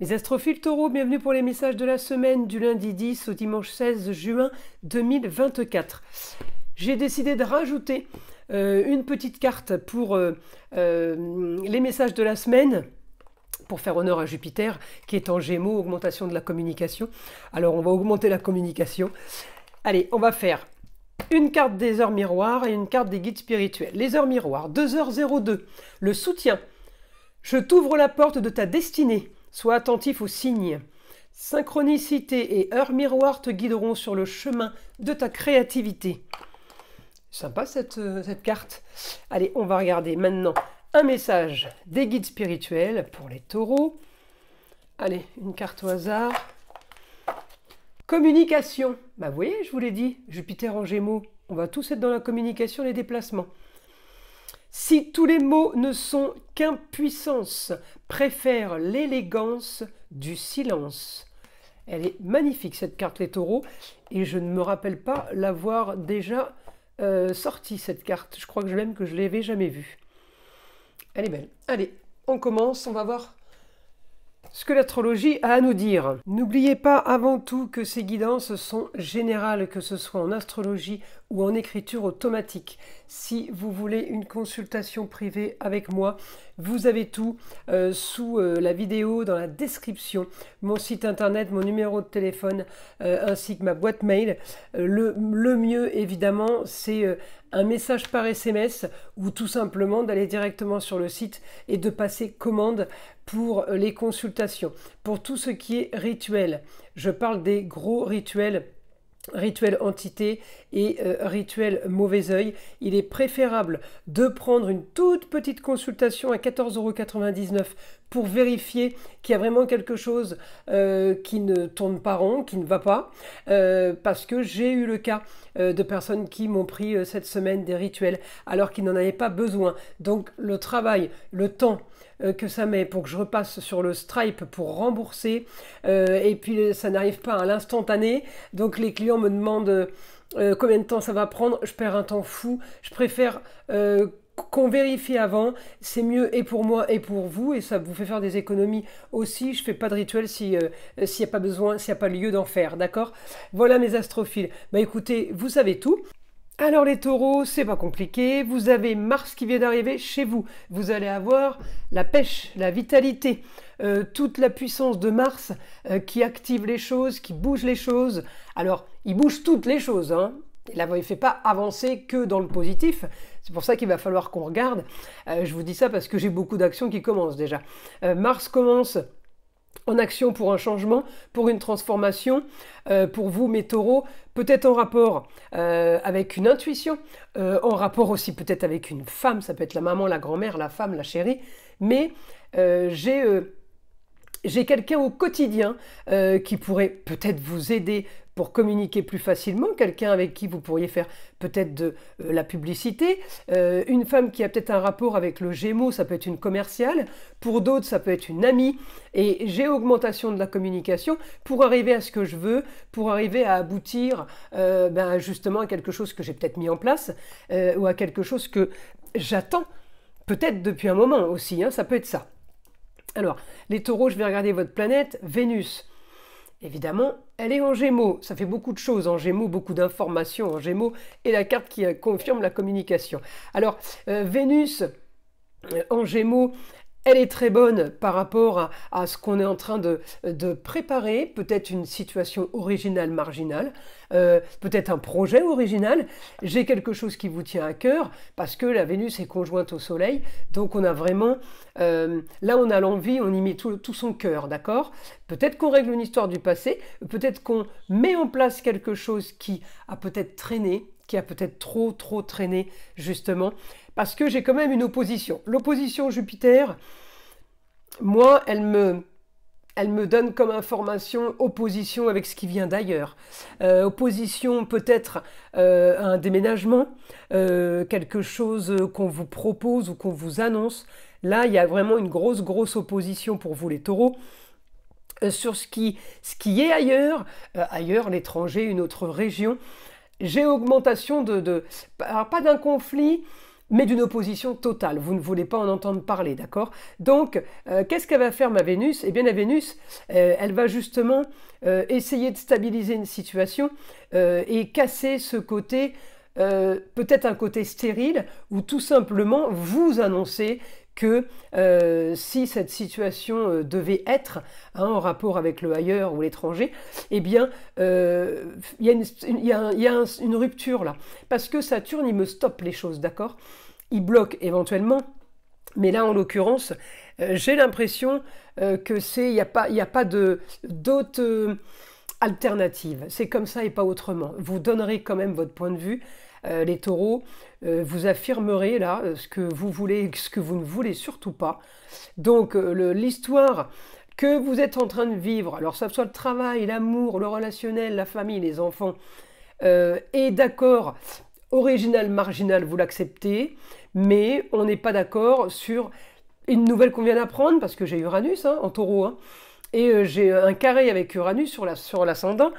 Les astrophiles taureaux, bienvenue pour les messages de la semaine du lundi 10 au dimanche 16 juin 2024. J'ai décidé de rajouter une petite carte pour les messages de la semaine, pour faire honneur à Jupiter, qui est en Gémeaux, augmentation de la communication. Alors on va augmenter la communication. Allez, on va faire une carte des heures miroirs et une carte des guides spirituels. Les heures miroirs, 2h02, le soutien. Je t'ouvre la porte de ta destinée. Sois attentif aux signes. Synchronicité et heures miroirs te guideront sur le chemin de ta créativité. Sympa cette carte. Allez, on va regarder maintenant un message des guides spirituels pour les taureaux. Allez, une carte au hasard. Communication. Bah, vous voyez, je vous l'ai dit, Jupiter en Gémeaux. On va tous être dans la communication, les déplacements. Si tous les mots ne sont qu'impuissance, préfère l'élégance du silence. Elle est magnifique cette carte les taureaux et je ne me rappelle pas l'avoir déjà sortie cette carte. Je crois que même que je ne l'avais jamais vue. Elle est belle. Allez, on commence, on va voir ce que l'astrologie a à nous dire. N'oubliez pas avant tout que ces guidances sont générales, que ce soit en astrologie ou en écriture automatique. Si vous voulez une consultation privée avec moi, vous avez tout sous la vidéo, dans la description, mon site internet, mon numéro de téléphone, ainsi que ma boîte mail. Le mieux, évidemment, c'est un message par SMS ou tout simplement d'aller directement sur le site et de passer commande pour les consultations. Pour tout ce qui est rituel, je parle des gros rituels, rituel entité et rituel mauvais œil. Il est préférable de prendre une toute petite consultation à 14,99 € pour vérifier qu'il y a vraiment quelque chose qui ne tourne pas rond, qui ne va pas, parce que j'ai eu le cas de personnes qui m'ont pris cette semaine des rituels alors qu'ils n'en avaient pas besoin. Donc le travail, le temps que ça met pour que je repasse sur le Stripe pour rembourser, et puis ça n'arrive pas à l'instantané, donc les clients me demandent combien de temps ça va prendre, je perds un temps fou, je préfère qu'on vérifie avant, c'est mieux et pour moi et pour vous, et ça vous fait faire des économies aussi. Je fais pas de rituel s'il n'y a pas besoin, s'il n'y a pas lieu d'en faire, d'accord? Voilà mes astrophiles. Bah écoutez, vous savez tout. Alors les taureaux, c'est pas compliqué, vous avez Mars qui vient d'arriver chez vous, vous allez avoir la pêche, la vitalité, toute la puissance de Mars qui active les choses, qui bouge les choses. Alors, il bouge toutes les choses, hein. Il ne fait pas avancer que dans le positif, c'est pour ça qu'il va falloir qu'on regarde. Je vous dis ça parce que j'ai beaucoup d'actions qui commencent déjà. Mars commence en action pour un changement, pour une transformation, pour vous mes taureaux, peut-être en rapport avec une intuition, en rapport aussi peut-être avec une femme, ça peut être la maman, la grand-mère, la femme, la chérie, mais j'ai quelqu'un au quotidien qui pourrait peut-être vous aider pour communiquer plus facilement, quelqu'un avec qui vous pourriez faire peut-être de la publicité, une femme qui a peut-être un rapport avec le Gémeaux, ça peut être une commerciale, pour d'autres ça peut être une amie, et j'ai augmentation de la communication pour arriver à ce que je veux, pour arriver à aboutir justement à quelque chose que j'ai peut-être mis en place, ou à quelque chose que j'attends peut-être depuis un moment aussi, hein, ça peut être ça. Alors, les taureaux, je vais regarder votre planète, Vénus. Évidemment, elle est en Gémeaux. Ça fait beaucoup de choses en Gémeaux, beaucoup d'informations en Gémeaux, et la carte qui confirme la communication. Alors, Vénus en Gémeaux, elle est très bonne par rapport à ce qu'on est en train de préparer, peut-être une situation originale, marginale, peut-être un projet original. J'ai quelque chose qui vous tient à cœur, parce que la Vénus est conjointe au Soleil, donc on a vraiment, là on a l'envie, on y met tout son cœur, d'accord? Peut-être qu'on règle une histoire du passé, peut-être qu'on met en place quelque chose qui a peut-être traîné, qui a peut-être trop traîné, justement, parce que j'ai quand même une opposition. L'opposition Jupiter, moi, elle me donne comme information opposition avec ce qui vient d'ailleurs. Opposition peut-être à un déménagement, quelque chose qu'on vous propose ou qu'on vous annonce. Là, il y a vraiment une grosse opposition pour vous les taureaux. Sur ce qui est ailleurs, l'étranger, une autre région. J'ai augmentation alors pas d'un conflit, mais d'une opposition totale. Vous ne voulez pas en entendre parler, d'accord? Donc, qu'est-ce qu'elle va faire, ma Vénus? Eh bien, la Vénus, elle va justement essayer de stabiliser une situation et casser ce côté, peut-être un côté stérile, ou tout simplement vous annoncer que si cette situation devait être en rapport avec le ailleurs ou l'étranger, eh bien, il y a une rupture là. Parce que Saturne, il me stoppe les choses, d'accord? Il bloque éventuellement, mais là, en l'occurrence, j'ai l'impression il n'y a pas d'autre alternative. C'est comme ça et pas autrement. Vous donnerez quand même votre point de vue, les taureaux, vous affirmerez là ce que vous voulez, ce que vous ne voulez surtout pas. Donc l'histoire que vous êtes en train de vivre, alors ça soit le travail, l'amour, le relationnel, la famille, les enfants, est d'accord, original, marginal, vous l'acceptez, mais on n'est pas d'accord sur une nouvelle qu'on vient d'apprendre, parce que j'ai Uranus en taureau, et j'ai un carré avec Uranus sur l'ascendant.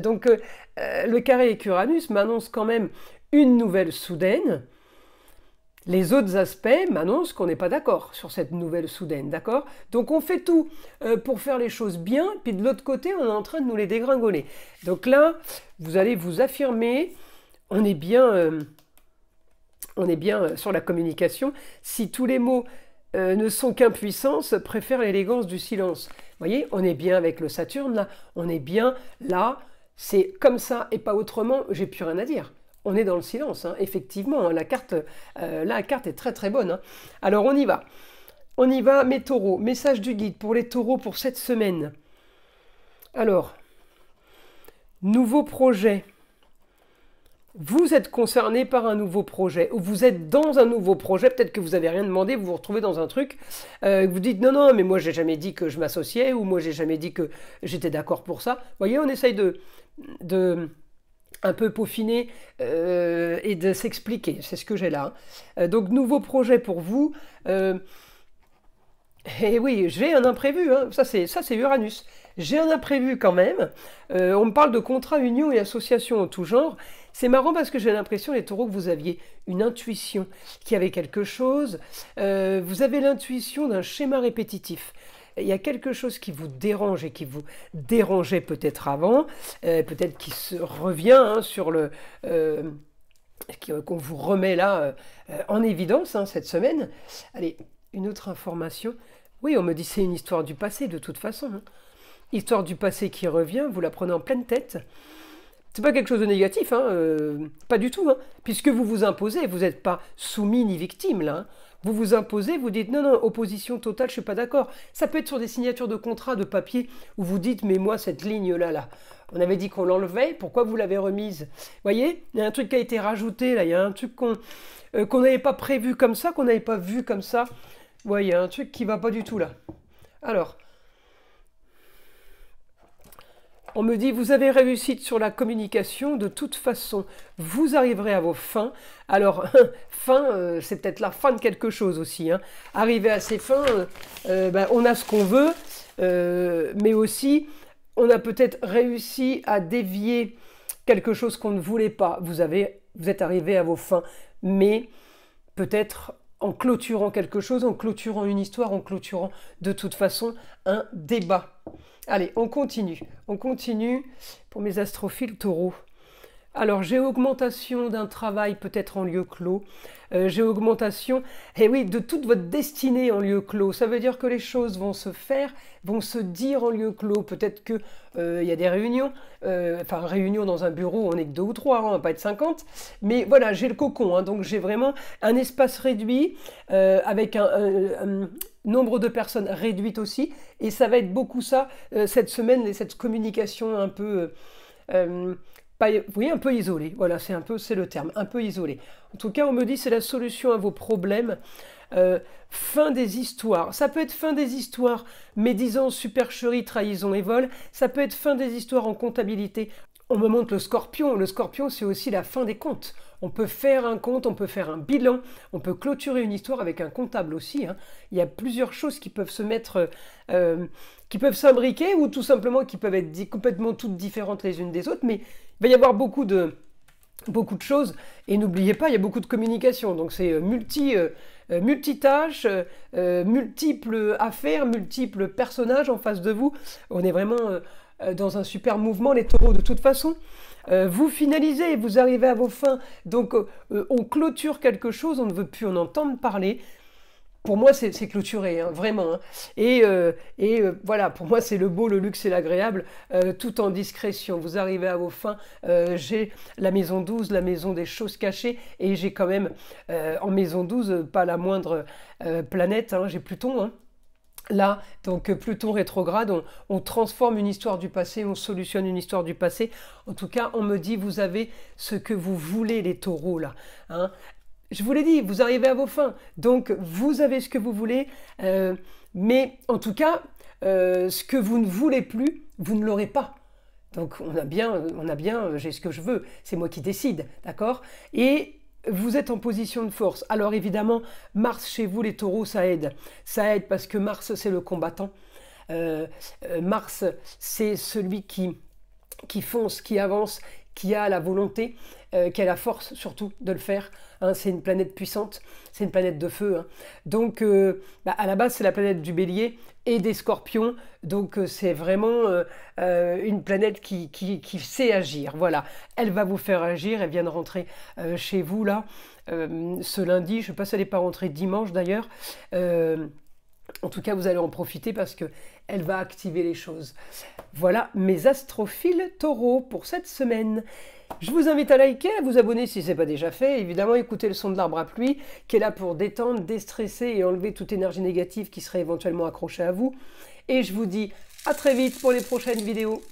Donc le carré avec Uranus m'annonce quand même une nouvelle soudaine. Les autres aspects m'annoncent qu'on n'est pas d'accord sur cette nouvelle soudaine, d'accord? Donc on fait tout pour faire les choses bien, puis de l'autre côté, on est en train de nous les dégringoler. Donc là, vous allez vous affirmer, on est bien sur la communication. Si tous les mots ne sont qu'impuissance, préfère l'élégance du silence. Vous voyez, on est bien avec le Saturne, là, on est bien là, c'est comme ça et pas autrement, j'ai plus rien à dire. On est dans le silence, effectivement, la carte est très très bonne. Alors on y va. On y va, mes taureaux. Message du guide pour les taureaux pour cette semaine. Alors, nouveau projet. Vous êtes concerné par un nouveau projet, ou vous êtes dans un nouveau projet, peut-être que vous n'avez rien demandé, vous vous retrouvez dans un truc, vous dites non, mais moi j'ai jamais dit que je m'associais, ou moi j'ai jamais dit que j'étais d'accord pour ça. Vous voyez, on essaye de un peu peaufiner et de s'expliquer, c'est ce que j'ai là. Donc nouveau projet pour vous. Et oui, j'ai un imprévu, ça c'est Uranus. J'ai un imprévu quand même. On me parle de contrat, union et association en tout genre. C'est marrant parce que j'ai l'impression, les taureaux, que vous aviez une intuition, qu'il y avait quelque chose. Vous avez l'intuition d'un schéma répétitif. Il y a quelque chose qui vous dérange et qui vous dérangeait peut-être avant, peut-être qui se revient sur le... qu'on vous remet là en évidence cette semaine. Allez, une autre information. Oui, on me dit c'est une histoire du passé de toute façon. Histoire du passé qui revient, vous la prenez en pleine tête. C'est pas quelque chose de négatif, pas du tout, puisque vous vous imposez, vous n'êtes pas soumis ni victime là. Vous vous imposez, vous dites non, opposition totale, je suis pas d'accord. Ça peut être sur des signatures de contrats, de papier, où vous dites mais moi cette ligne là, on avait dit qu'on l'enlevait, pourquoi vous l'avez remise? Vous voyez, il y a un truc qui a été rajouté là, il y a un truc qu'on n'avait pas prévu comme ça, qu'on n'avait pas vu comme ça. Vous voyez, il y a un truc qui va pas du tout là. Alors, on me dit, vous avez réussi sur la communication, de toute façon, vous arriverez à vos fins. Alors, fin, c'est peut-être la fin de quelque chose aussi. Arriver à ses fins, on a ce qu'on veut, mais aussi, on a peut-être réussi à dévier quelque chose qu'on ne voulait pas. Vous êtes arrivé à vos fins, mais peut-être en clôturant quelque chose, en clôturant une histoire, en clôturant de toute façon un débat. Allez, on continue pour mes astrophiles taureaux. Alors, j'ai augmentation d'un travail peut-être en lieu clos, j'ai augmentation, de toute votre destinée en lieu clos. Ça veut dire que les choses vont se faire, vont se dire en lieu clos. Peut-être qu'il y a des réunions, réunion dans un bureau, on n'est que 2 ou 3, on ne va pas être 50. Mais voilà, j'ai le cocon, donc j'ai vraiment un espace réduit, avec un nombre de personnes réduite aussi. Et ça va être beaucoup ça, cette semaine, cette communication un peu... un peu isolé, voilà, c'est le terme, un peu isolé. En tout cas, on me dit c'est la solution à vos problèmes. Fin des histoires. Ça peut être fin des histoires, médisance, supercherie, trahison et vol. Ça peut être fin des histoires en comptabilité. On me montre le scorpion. Le scorpion, c'est aussi la fin des comptes. On peut faire un compte, on peut faire un bilan, on peut clôturer une histoire avec un comptable aussi. Il y a plusieurs choses qui peuvent se mettre... qui peuvent s'imbriquer ou tout simplement qui peuvent être complètement toutes différentes les unes des autres, mais il va y avoir beaucoup de beaucoup de choses. Et n'oubliez pas, il y a beaucoup de communication. Donc c'est multitâches, multiples affaires, multiples personnages en face de vous. On est vraiment dans un super mouvement, les taureaux, de toute façon. Vous finalisez, vous arrivez à vos fins. Donc on clôture quelque chose, on ne veut plus en entendre parler. Pour moi, c'est clôturé, hein, vraiment. Hein. Voilà, pour moi, c'est le beau, le luxe et l'agréable, tout en discrétion. Vous arrivez à vos fins. J'ai la maison 12, la maison des choses cachées, et j'ai quand même, en maison 12, pas la moindre planète, hein, j'ai Pluton. Hein. Là, donc Pluton rétrograde, on transforme une histoire du passé, on solutionne une histoire du passé. En tout cas, on me dit, vous avez ce que vous voulez, les taureaux, là. Hein. Je vous l'ai dit, vous arrivez à vos fins, donc vous avez ce que vous voulez, mais en tout cas, ce que vous ne voulez plus, vous ne l'aurez pas. Donc on a bien, j'ai ce que je veux, c'est moi qui décide, d'accord? Et vous êtes en position de force. Alors évidemment, Mars chez vous, les taureaux, ça aide. Ça aide parce que Mars, c'est le combattant. Mars, c'est celui qui fonce, qui avance, qui a la volonté, qui a la force surtout de le faire. Hein, c'est une planète puissante, c'est une planète de feu. Hein. Donc à la base c'est la planète du Bélier et des Scorpions, donc c'est vraiment une planète qui sait agir. Voilà, elle va vous faire agir, elle vient de rentrer chez vous là, ce lundi, je ne sais pas si elle n'est pas rentrée dimanche d'ailleurs. En tout cas, vous allez en profiter parce qu'elle va activer les choses. Voilà mes astrophiles taureaux pour cette semaine. Je vous invite à liker, à vous abonner si ce n'est pas déjà fait. Évidemment, écoutez le son de l'arbre à pluie qui est là pour détendre, déstresser et enlever toute énergie négative qui serait éventuellement accrochée à vous. Et je vous dis à très vite pour les prochaines vidéos.